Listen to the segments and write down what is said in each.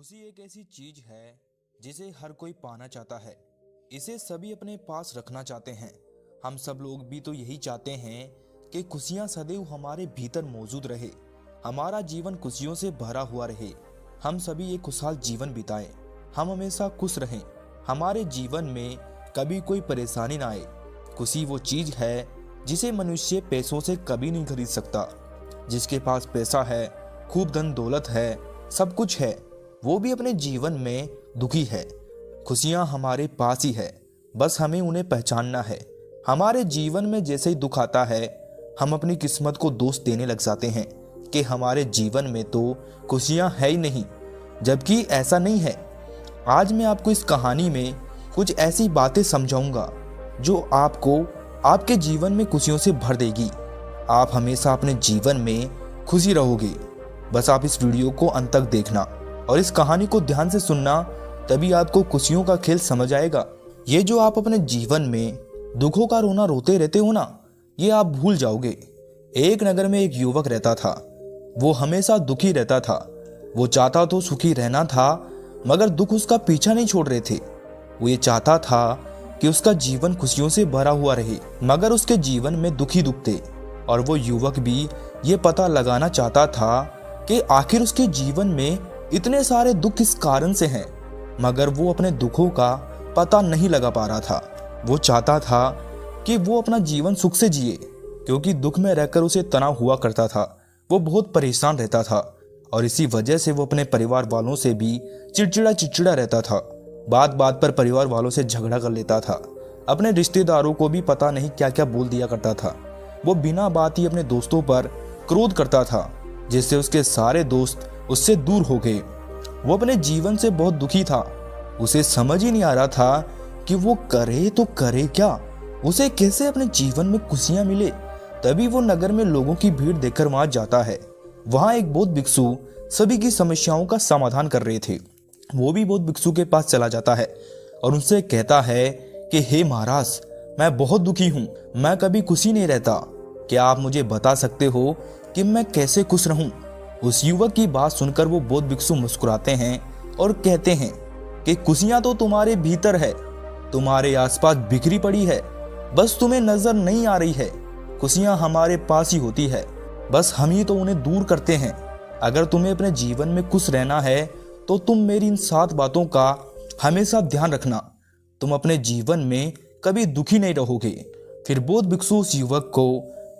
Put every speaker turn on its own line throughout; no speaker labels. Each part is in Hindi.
खुशी एक ऐसी चीज है जिसे हर कोई पाना चाहता है। इसे सभी अपने पास रखना चाहते हैं। हम सब लोग भी तो यही चाहते हैं कि खुशियां सदैव हमारे भीतर मौजूद रहे, हमारा जीवन खुशियों से भरा हुआ रहे, हम सभी एक खुशहाल जीवन बिताएं, हम हमेशा खुश रहें, हमारे जीवन में कभी कोई परेशानी ना आए। खुशी वो चीज है जिसे मनुष्य पैसों से कभी नहीं खरीद सकता। जिसके पास पैसा है, खूब धन दौलत है, सब कुछ है, वो भी अपने जीवन में दुखी है। खुशियां हमारे पास ही है, बस हमें उन्हें पहचानना है। हमारे जीवन में जैसे ही दुख आता है, हम अपनी किस्मत को दोष देने लग जाते हैं कि हमारे जीवन में तो खुशियां है ही नहीं, जबकि ऐसा नहीं है। आज मैं आपको इस कहानी में कुछ ऐसी बातें समझाऊंगा जो आपको आपके जीवन में खुशियों से भर देगी। आप हमेशा अपने जीवन में खुशी रहोगे। बस आप इस वीडियो को अंत तक देखना और इस कहानी को ध्यान से सुनना, तभी आपको खुशियों का खेल समझ आएगा। ये जो आप अपने जीवन में दुखों का रोना रोते रहते हो ना, ये आप भूल जाओगे। एक नगर में एक युवक रहता था। वो हमेशा दुखी रहता था। वो चाहता तो सुखी रहना था, मगर दुख उसका पीछा नहीं छोड़ रहे थे। वो ये चाहता था कि उसका जीवन खुशियों से भरा हुआ रहे, मगर उसके जीवन में दुख ही दुख थे। और वो युवक भी ये पता लगाना चाहता था कि आखिर उसके जीवन में इतने सारे दुख किस कारण से हैं, मगर वो अपने दुखों का पता नहीं लगा पा रहा था। वो चाहता था कि वो अपना जीवन सुख से जिए, क्योंकि दुख में रहकर उसे तनाव हुआ करता था। वो बहुत परेशान रहता था और इसी वजह से वो अपने परिवार वालों से भी चिड़चिड़ा रहता था। बात बात पर परिवार वालों से झगड़ा कर लेता था। अपने रिश्तेदारों को भी पता नहीं क्या क्या बोल दिया करता था। वो बिना बात ही अपने दोस्तों पर क्रोध करता था, जिससे उसके सारे दोस्त उससे दूर हो गए। वो अपने जीवन से बहुत दुखी था। उसे समझ ही नहीं आ रहा था कि वो करे तो करे क्या, उसे कैसे अपने जीवन में खुशियां मिले। तभी वो नगर में लोगों की भीड़ देखकर वहां जाता है। वहां एक बौद्ध भिक्षु सभी की समस्याओं का समाधान कर रहे थे। वो भी बौद्ध भिक्षु के पास चला जाता है और उनसे कहता है कि हे महाराज, मैं बहुत दुखी हूँ, मैं कभी खुशी नहीं रहता। क्या आप मुझे बता सकते हो कि मैं कैसे खुश रहूं? उस युवक की बात सुनकर वो बौद्ध भिक्षु मुस्कुराते हैं और कहते हैं कि खुशियां तो तुम्हारे भीतर है, तुम्हारे आसपास बिखरी पड़ी है, बस तुम्हें नजर नहीं आ रही है। खुशियां हमारे पास ही होती है, बस हम ही तो उन्हें दूर करते हैं। अगर तुम्हें अपने जीवन में खुश रहना है तो तुम मेरी इन 7 बातों का हमेशा ध्यान रखना। तुम अपने जीवन में कभी दुखी नहीं रहोगे। फिर बौद्ध भिक्षु उस युवक को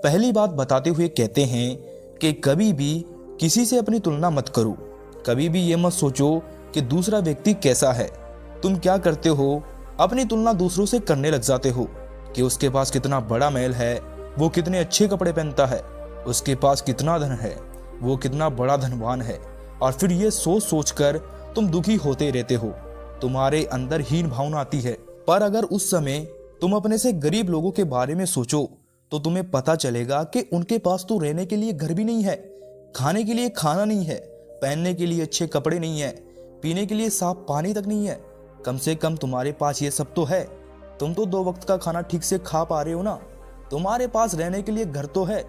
पहली बात बताते हुए कहते हैं कि कभी भी किसी से अपनी तुलना मत करो। कभी भी ये मत सोचो कि दूसरा व्यक्ति कैसा है। तुम क्या करते हो, अपनी तुलना दूसरों से करने लग जाते हो कि उसके पास कितना बड़ा महल है, वो कितने अच्छे कपड़े पहनता है, उसके पास कितना धन है, वो कितना बड़ा धनवान है। और फिर ये सोच सोच कर तुम दुखी होते रहते हो। तुम्हारे अंदर हीन भावना आती है। पर अगर उस समय तुम अपने से गरीब लोगों के बारे में सोचो तो तुम्हें पता चलेगा कि उनके पास तो रहने के लिए घर भी नहीं है, खाने के लिए खाना नहीं है, पहनने के लिए अच्छे कपड़े नहीं है, पीने के लिए साफ पानी तक नहीं है। कम से कम तुम्हारे पास ये सब तो है। तुम तो 2 वक्त का खाना ठीक से खा पा रहे हो ना। तुम्हारे पास रहने के लिए घर तो है,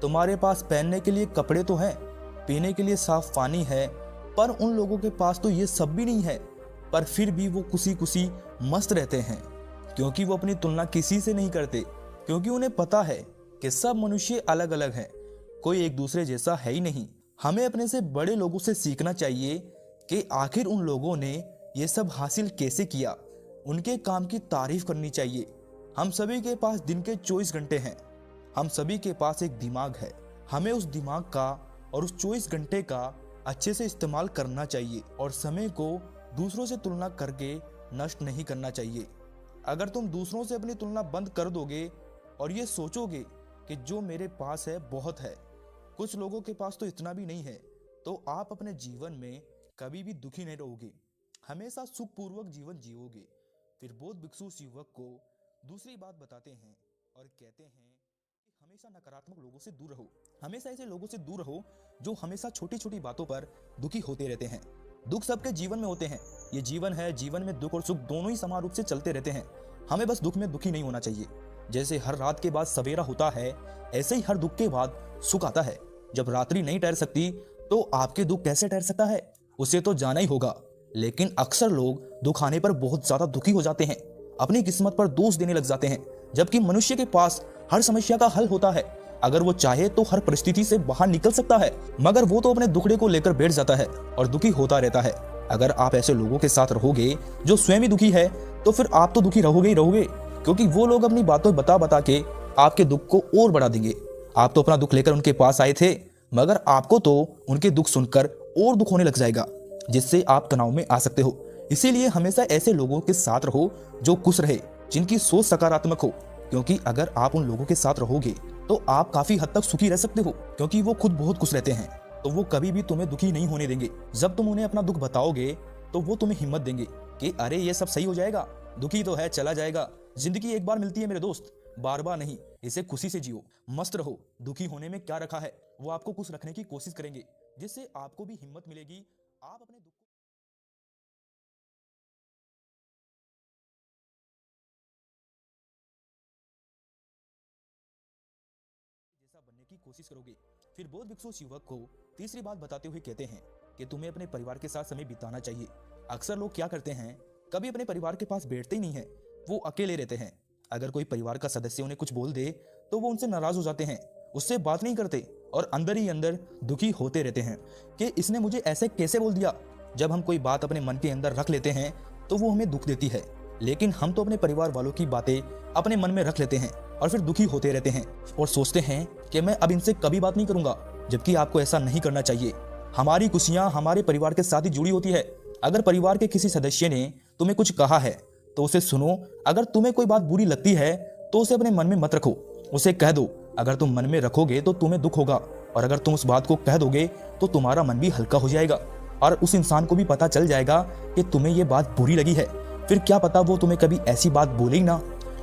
तुम्हारे पास पहनने के लिए कपड़े तो हैं, पीने के लिए साफ पानी है। पर उन लोगों के पास तो ये सब भी नहीं है, पर फिर भी वो खुशी खुशी मस्त रहते हैं, क्योंकि वो अपनी तुलना किसी से नहीं करते। क्योंकि उन्हें पता है कि सब मनुष्य अलग अलग हैं, कोई एक दूसरे जैसा है ही नहीं। हमें अपने से बड़े लोगों से सीखना चाहिए कि आखिर उन लोगों ने ये सब हासिल कैसे किया। उनके काम की तारीफ करनी चाहिए। हम सभी के पास दिन के 24 घंटे हैं। हम सभी के पास एक दिमाग है। हमें उस दिमाग का और उस 24 घंटे का अच्छे से इस्तेमाल करना चाहिए और समय को दूसरों से तुलना करके नष्ट नहीं करना चाहिए। अगर तुम दूसरों से अपनी तुलना बंद कर दोगे और ये सोचोगे कि जो मेरे पास है बहुत है, कुछ लोगों के पास तो इतना भी नहीं है, तो आप अपने जीवन में कभी भी दुखी नहीं रहोगे, हमेशा सुखपूर्वक जीवन जियोगे। फिर बौद्ध भिक्षु उस युवक को दूसरी बात बताते हैं और कहते हैं कि हमेशा नकारात्मक लोगों से दूर रहो। हमेशा ऐसे लोगों से दूर रहो जो हमेशा छोटी छोटी बातों पर दुखी होते रहते हैं। दुख सबके जीवन में होते हैं। ये जीवन है, जीवन में दुख और सुख दोनों ही समान रूप से चलते रहते हैं। हमें बस दुख में दुखी नहीं होना चाहिए। जैसे हर रात के बाद सवेरा होता है, ऐसे ही हर दुख के बाद सुख आता है। जब रात्रि नहीं ठहर सकती तो आपके दुख कैसे ठहर सकता है? उसे तो जाना ही होगा। लेकिन अक्सर लोग दुख आने पर बहुत ज्यादा दुखी हो जाते हैं, अपनी किस्मत पर दोष देने लग जाते हैं, जबकि मनुष्य के पास हर समस्या का हल होता है। अगर वो चाहे तो हर परिस्थिति से बाहर निकल सकता है, मगर वो तो अपने दुखड़े को लेकर बैठ जाता है और दुखी होता रहता है। अगर आप ऐसे लोगों के साथ रहोगे जो स्वयं ही दुखी है, तो फिर आप तो दुखी रहोगे ही रहोगे, क्योंकि वो लोग अपनी बातों बता बता के आपके दुख को और बढ़ा देंगे। आप तो अपना दुख लेकर उनके पास आए थे, मगर आपको तो उनके दुख सुनकर और दुख होने लग जाएगा, जिससे आप तनाव में आ सकते हो। इसीलिए हमेशा ऐसे लोगों के साथ रहो जो खुश रहे, जिनकी सोच सकारात्मक हो, क्योंकि अगर आप उन लोगों के साथ रहोगे तो आप काफी हद तक सुखी रह सकते हो, क्योंकि वो खुद बहुत खुश रहते हैं। तो वो कभी भी तुम्हें दुखी नहीं होने देंगे। जब तुम उन्हें अपना दुख बताओगे तो वो तुम्हें हिम्मत देंगे कि अरे ये सब सही हो जाएगा, दुखी तो है, चला जाएगा, जिंदगी एक बार मिलती है मेरे दोस्त, बार बार नहीं, इसे खुशी से जियो, मस्त रहो। दुखी होने में क्या रखा है, वो आपको खुश रखने की कोशिश करेंगे, जिससे आपको भी हिम्मत मिलेगी। आप अपने दुख जैसा बनने की कोशिश करोगे। फिर बौद्ध भिक्षु उस युवक को तीसरी बात बताते हुए कहते हैं कि तुम्हें अपने परिवार के साथ समय बिताना चाहिए। अक्सर लोग क्या करते हैं, कभी अपने परिवार के पास बैठते ही नहीं है, वो अकेले रहते हैं। अगर कोई परिवार का सदस्य उन्हें कुछ बोल दे तो वो उनसे नाराज हो जाते हैं, उससे बात नहीं करते और अंदर ही अंदर दुखी होते रहते हैं कि इसने मुझे ऐसे कैसे बोल दिया। जब हम कोई बात अपने मन के अंदर रख लेते हैं तो वो हमें दुख देती है, लेकिन हम तो अपने परिवार वालों की बातें अपने मन में रख लेते हैं और फिर दुखी होते रहते हैं और सोचते हैं कि मैं अब इनसे कभी बात नहीं करूंगा, जबकि आपको ऐसा नहीं करना चाहिए। हमारी खुशियां हमारे परिवार के साथ ही जुड़ी होती है। अगर परिवार के किसी सदस्य ने तुम्हें कुछ कहा है तो उसे सुनो। अगर तुम्हें कोई बात बुरी लगती है तो उसे अपने मन में मत रखो, उसे कह दो। अगर तुम मन में रखोगे तो तुम्हें दुख होगा, और अगर तुम उस बात को कह दोगे तो तुम्हारा मन भी हल्का हो जाएगा और उस इंसान को भी पता चल जाएगा कि तुम्हें ये बात बुरी लगी है। फिर क्या पता वो तुम्हें कभी ऐसी बात बोले ही ना।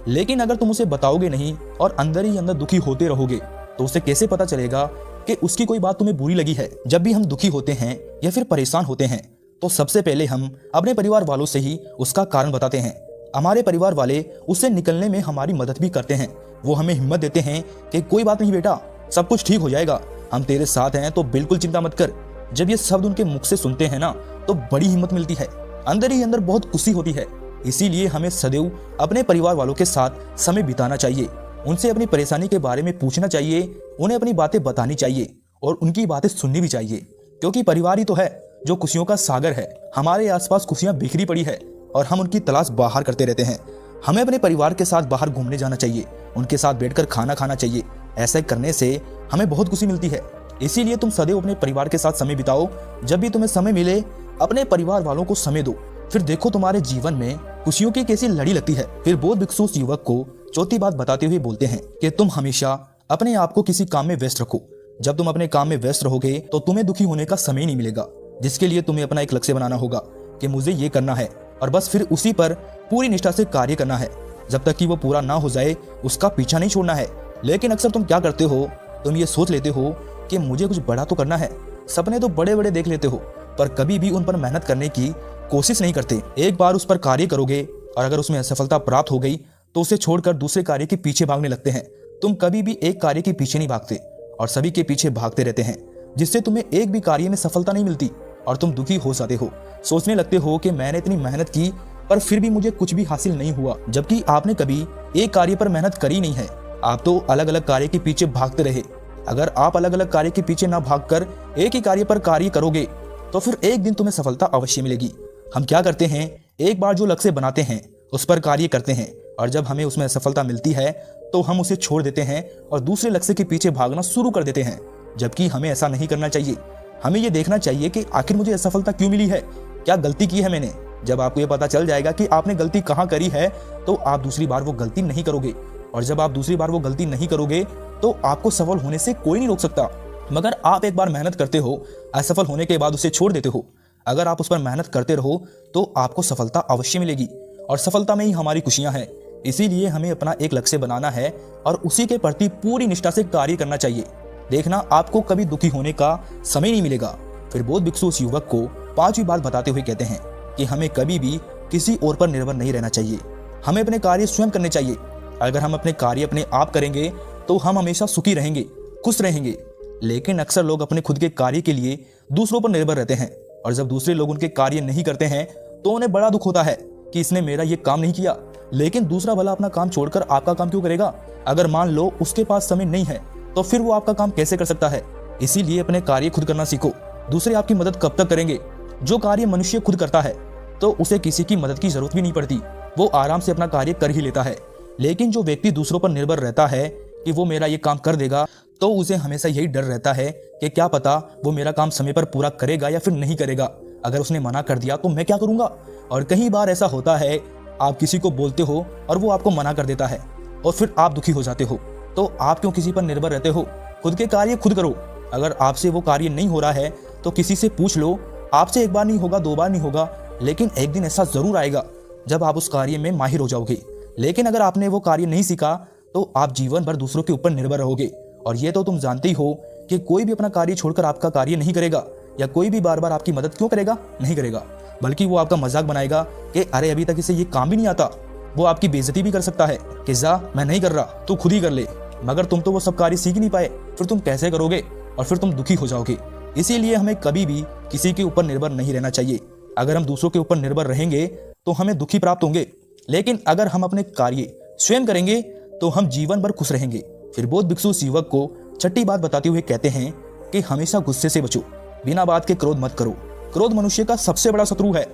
लेकिन अगर तुम उसे बताओगे नहीं और अंदर ही अंदर दुखी होते रहोगे तो उसे कैसे पता चलेगा कि उसकी कोई बात तुम्हें बुरी लगी है। जब भी हम दुखी होते हैं या फिर परेशान होते हैं तो सबसे पहले हम अपने परिवार वालों से ही उसका कारण बताते हैं। हमारे परिवार वाले उससे निकलने में हमारी मदद भी करते हैं। वो हमें हिम्मत देते हैं कि कोई बात नहीं बेटा, सब कुछ ठीक हो जाएगा, हम तेरे साथ हैं, तो बिल्कुल चिंता मत कर। जब ये शब्द उनके मुख से सुनते हैं ना तो बड़ी हिम्मत मिलती है, अंदर ही अंदर बहुत खुशी होती है। इसीलिए हमें सदैव अपने परिवार वालों के साथ समय बिताना चाहिए, उनसे अपनी परेशानी के बारे में पूछना चाहिए, उन्हें अपनी बातें बतानी चाहिए और उनकी बातें सुननी भी चाहिए, क्योंकि परिवार ही तो है जो खुशियों का सागर है। हमारे आसपास खुशियां बिखरी पड़ी है और हम उनकी तलाश बाहर करते रहते हैं। हमें अपने परिवार के साथ बाहर घूमने जाना चाहिए, उनके साथ बैठकर खाना खाना चाहिए। ऐसा करने से हमें बहुत खुशी मिलती है। इसीलिए तुम सदैव अपने परिवार के साथ समय बिताओ। जब भी तुम्हें समय मिले अपने परिवार वालों को समय दो, फिर देखो तुम्हारे जीवन में खुशियों की कैसी लड़ी लगती है। फिर बौद्ध भिक्षु उस युवक को चौथी बात बताते हुए बोलते हैं कि तुम हमेशा अपने आप को किसी काम में व्यस्त रखो। जब तुम अपने काम में व्यस्त रहोगे तो तुम्हें दुखी होने का समय नहीं मिलेगा, जिसके लिए तुम्हें अपना एक लक्ष्य बनाना होगा कि मुझे ये करना है, और बस फिर उसी पर पूरी निष्ठा से कार्य करना है। जब तक कि वो पूरा ना हो जाए उसका पीछा नहीं छोड़ना है। लेकिन अक्सर तुम क्या करते हो, तुम ये सोच लेते हो कि मुझे कुछ बड़ा तो करना है, सपने तो बड़े बड़े देख लेते हो, पर कभी भी उन पर मेहनत करने की कोशिश नहीं करते। एक बार उस पर कार्य करोगे और अगर उसमें असफलता प्राप्त हो गई तो उसे छोड़कर दूसरे कार्य के पीछे भागने लगते हैं। तुम कभी भी एक कार्य के पीछे नहीं भागते और सभी के पीछे भागते रहते हैं, जिससे तुम्हें एक भी कार्य में सफलता नहीं मिलती और तुम दुखी हो जाते हो। सोचने लगते हो कि मैंने इतनी मेहनत की पर फिर भी मुझे कुछ भी हासिल नहीं हुआ, जबकि आपने कभी एक कार्य पर मेहनत करी नहीं है। आप तो अलग अलग कार्य के पीछे भागते रहे। अगर आप अलग अलग कार्य के पीछे ना भागकर एक ही कार्य पर कार्य करोगे तो फिर एक दिन तुम्हें सफलता अवश्य मिलेगी। हम क्या करते हैं, एक बार जो लक्ष्य बनाते हैं उस पर कार्य करते हैं और जब हमें उसमें सफलता मिलती है तो हम उसे छोड़ देते हैं और दूसरे लक्ष्य के पीछे भागना शुरू कर देते हैं, जबकि हमें ऐसा नहीं करना चाहिए। हमें ये देखना चाहिए कि आखिर मुझे असफलता क्यों मिली है, क्या गलती की है मैंने। जब आपको ये पता चल जाएगा कि आपने गलती कहाँ करी है तो आप दूसरी बार वो गलती नहीं करोगे, और जब आप दूसरी बार वो गलती नहीं करोगे तो आपको सफल होने से कोई नहीं रोक सकता। मगर आप एक बार मेहनत करते हो, असफल होने के बाद उसे छोड़ देते हो। अगर आप उस पर मेहनत करते रहो तो आपको सफलता अवश्य मिलेगी और सफलता में ही हमारी खुशियां हैं। इसीलिए हमें अपना एक लक्ष्य बनाना है और उसी के प्रति पूरी निष्ठा से कार्य करना चाहिए। देखना आपको कभी दुखी होने का समय नहीं मिलेगा। फिर बौद्ध भिक्षु उस युवक को पांचवी बात बताते हुए कहते हैं कि हमें कभी भी किसी और पर निर्भर नहीं रहना चाहिए, हमें अपने कार्य स्वयं करने चाहिए। अगर हम अपने कार्य अपने आप करेंगे तो हम हमेशा सुखी रहेंगे, खुश रहेंगे। लेकिन अक्सर लोग अपने खुद के कार्य के लिए दूसरों पर निर्भर रहते हैं। और जब दूसरे लोग उनके कार्य नहीं करते हैं तो उन्हें बड़ा दुख होता है कि इसने मेरा ये काम नहीं किया। लेकिन दूसरा भला अपना काम छोड़कर आपका काम क्यों करेगा? अगर मान लो उसके पास समय नहीं है तो फिर वो आपका काम कैसे कर सकता है? इसीलिए अपने कार्य खुद करना सीखो। दूसरे आपकी मदद कब तक करेंगे? जो कार्य मनुष्य खुद करता है तो उसे किसी की मदद की जरूरत भी नहीं पड़ती, वो आराम से अपना कार्य कर ही लेता है। लेकिन जो व्यक्ति दूसरों पर निर्भर रहता है कि वो मेरा ये काम कर देगा, तो उसे हमेशा यही डर रहता है कि क्या पता वो मेरा काम समय पर पूरा करेगा या फिर नहीं करेगा। अगर उसने मना कर दिया तो मैं क्या करूंगा? और कई बार ऐसा होता है, आप किसी को बोलते हो और वो आपको मना कर देता है और फिर आप दुखी हो जाते हो। तो आप क्यों किसी पर निर्भर रहते हो? खुद के कार्य खुद करो। अगर आपसे वो कार्य नहीं हो रहा है तो किसी से पूछ लो। आपसे एक बार नहीं होगा, दो बार नहीं होगा, लेकिन एक दिन ऐसा जरूर आएगा जब आप उस कार्य में माहिर हो जाओगे। लेकिन अगर आपने वो कार्य नहीं सीखा तो आप जीवन भर दूसरों के ऊपर निर्भर रहोगे। और ये तो तुम जानते ही हो कि कोई भी अपना कार्य छोड़कर आपका कार्य नहीं करेगा, या कोई भी बार बार आपकी मदद क्यों करेगा? नहीं करेगा, बल्कि वो आपका मजाक बनाएगा कि अरे अभी तक इसे ये काम भी नहीं आता। वो आपकी बेइज्जती भी कर सकता है कि जा मैं नहीं कर रहा, तू खुद ही कर ले। मगर तुम तो वो सब कार्य सीख नहीं पाए, फिर तुम कैसे करोगे? और फिर तुम दुखी हो जाओगे। इसीलिए हमें कभी भी किसी के ऊपर निर्भर नहीं रहना चाहिए। अगर हम दूसरों के ऊपर निर्भर रहेंगे तो हमें दुखी प्राप्त होंगे, लेकिन अगर हम अपने कार्य स्वयं करेंगे तो हम जीवन भर खुश रहेंगे। फिर बौद्ध भिक्षु उस युवक को छठी बात बताते हुए कहते हैं कि हमेशा गुस्से से बचो, बिना बात के क्रोध मत करो। क्रोध मनुष्य का सबसे बड़ा शत्रु है।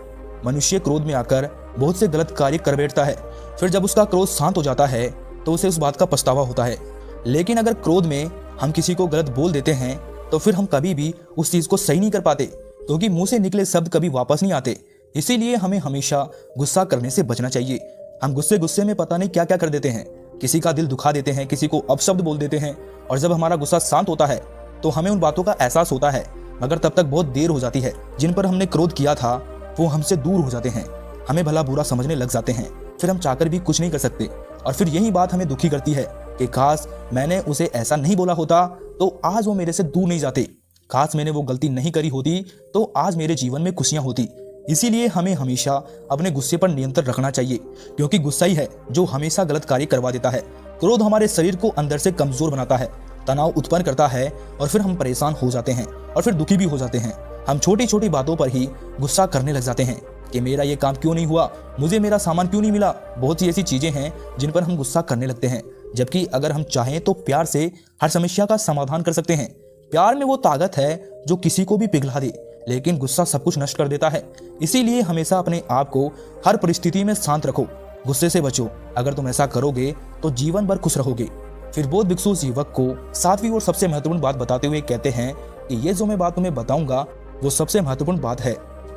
मनुष्य क्रोध में आकर बहुत से गलत कार्य कर बैठता है, फिर जब उसका क्रोध शांत हो जाता है तो उसे उस बात का पछतावा होता है। लेकिन अगर क्रोध में हम किसी को गलत बोल देते हैं तो फिर हम कभी भी उस चीज को सही नहीं कर पाते, क्योंकि मुंह से निकले शब्द कभी वापस नहीं आते। इसीलिए हमें हमेशा गुस्सा करने से बचना चाहिए। हम गुस्से में पता नहीं क्या क्या कर देते हैं, किसी का दिल दुखा देते हैं, किसी को अपशब्द बोल देते हैं। और जब हमारा गुस्सा शांत होता है तो हमें उन बातों का एहसास होता है, मगर तब तक बहुत देर हो जाती है। जिन पर हमने क्रोध किया था वो हमसे दूर हो जाते हैं, हमें भला बुरा समझने लग जाते हैं, फिर हम चाहकर भी कुछ नहीं कर सकते। और फिर यही बात हमें दुखी करती है कि काश मैंने उसे ऐसा नहीं बोला होता तो आज वो मेरे से दूर नहीं जाते। काश मैंने वो गलती नहीं करी होती तो आज मेरे जीवन में खुशियां होती। इसीलिए हमें हमेशा अपने गुस्से पर नियंत्रण रखना चाहिए, क्योंकि गुस्सा ही है जो हमेशा गलत कार्य करवा देता है। क्रोध हमारे शरीर को अंदर से कमजोर बनाता है, तनाव उत्पन्न करता है, और फिर हम परेशान हो जाते हैं और फिर दुखी भी हो जाते हैं। हम छोटी छोटी बातों पर ही गुस्सा करने लग जाते हैं कि मेरा ये काम क्यों नहीं हुआ, मुझे मेरा सामान क्यों नहीं मिला। बहुत सी ऐसी चीजें हैं जिन पर हम गुस्सा करने लगते हैं, जबकि अगर हम चाहें तो प्यार से हर समस्या का समाधान कर सकते हैं। प्यार में वो ताकत है जो किसी को भी पिघला दे, लेकिन गुस्सा सब कुछ नष्ट कर देता है। इसीलिए हमेशा अपने आप को हर परिस्थिति में शांत रखो, गुस्से से बचो। अगर तुम ऐसा करोगे तो जीवन भर खुश रहोगे। फिर बौद्ध भिक्षु उस युवक को सातवीं और सबसे महत्वपूर्ण बात बताते हुए कहते हैं कि ये जो मैं बात तुम्हें बताऊंगा वो सबसे महत्वपूर्ण बात है।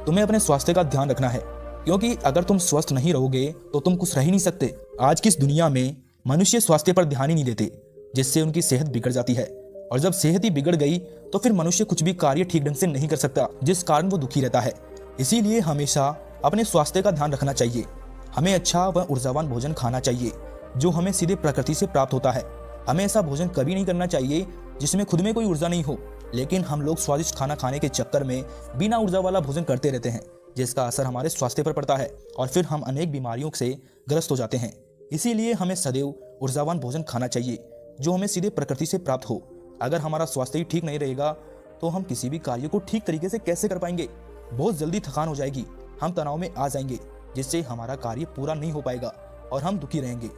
तुम्हें अपने स्वास्थ्य का ध्यान रखना है, क्योंकि अगर तुम स्वस्थ नहीं रहोगे तो तुम कुछ रह ही नहीं सकते। आज की इस दुनिया में मनुष्य स्वास्थ्य पर ध्यान ही नहीं देते, जिससे उनकी सेहत बिगड़ जाती है। और जब सेहत ही बिगड़ गई तो फिर मनुष्य कुछ भी कार्य ठीक ढंग से नहीं कर सकता, जिस कारण वो दुखी रहता है। इसीलिए हमेशा अपने स्वास्थ्य का ध्यान रखना चाहिए। हमें अच्छा व ऊर्जावान भोजन खाना चाहिए जो हमें सीधे प्रकृति से प्राप्त होता है। हमें ऐसा भोजन कभी नहीं करना चाहिए जिसमें खुद में कोई ऊर्जा नहीं हो, लेकिन हम लोग स्वादिष्ट खाना खाने के चक्कर में बिना ऊर्जा वाला भोजन करते रहते हैं, जिसका असर हमारे स्वास्थ्य पर पड़ता है और फिर हम अनेक बीमारियों से ग्रस्त हो जाते हैं। इसीलिए हमें सदैव ऊर्जावान भोजन खाना चाहिए जो हमें सीधे प्रकृति से प्राप्त हो। अगर हमारा स्वास्थ्य ही ठीक नहीं रहेगा तो हम किसी भी कार्य को ठीक तरीके से कैसे कर पाएंगे? बहुत जल्दी थकान हो जाएगी, हम तनाव में आ जाएंगे, जिससे हमारा कार्य पूरा नहीं हो पाएगा और हम दुखी रहेंगे।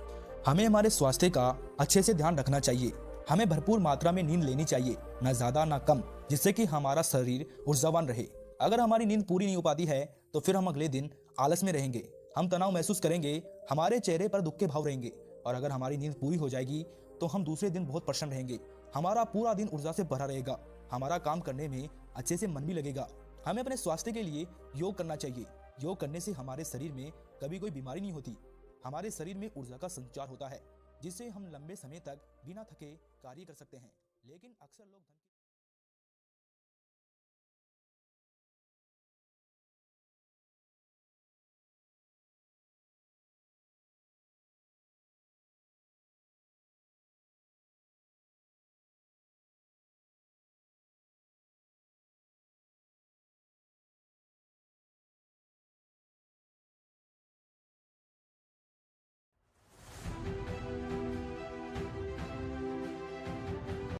हमें हमारे स्वास्थ्य का अच्छे से ध्यान रखना चाहिए। हमें भरपूर मात्रा में नींद लेनी चाहिए, ना ज्यादा ना कम, जिससे कि हमारा शरीर ऊर्जावान रहे। अगर हमारी नींद पूरी नहीं हो पाती है तो फिर हम अगले दिन आलस में रहेंगे, हम तनाव महसूस करेंगे, हमारे चेहरे पर दुख के भाव रहेंगे। और अगर हमारी नींद पूरी हो जाएगी तो हम दूसरे दिन बहुत प्रसन्न रहेंगे, हमारा पूरा दिन ऊर्जा से भरा रहेगा, हमारा काम करने में अच्छे से मन भी लगेगा। हमें अपने स्वास्थ्य के लिए योग करना चाहिए। योग करने से हमारे शरीर में कभी कोई बीमारी नहीं होती, हमारे शरीर में ऊर्जा का संचार होता है, जिससे हम लंबे समय तक बिना थके कार्य कर सकते हैं। लेकिन अक्सर लोग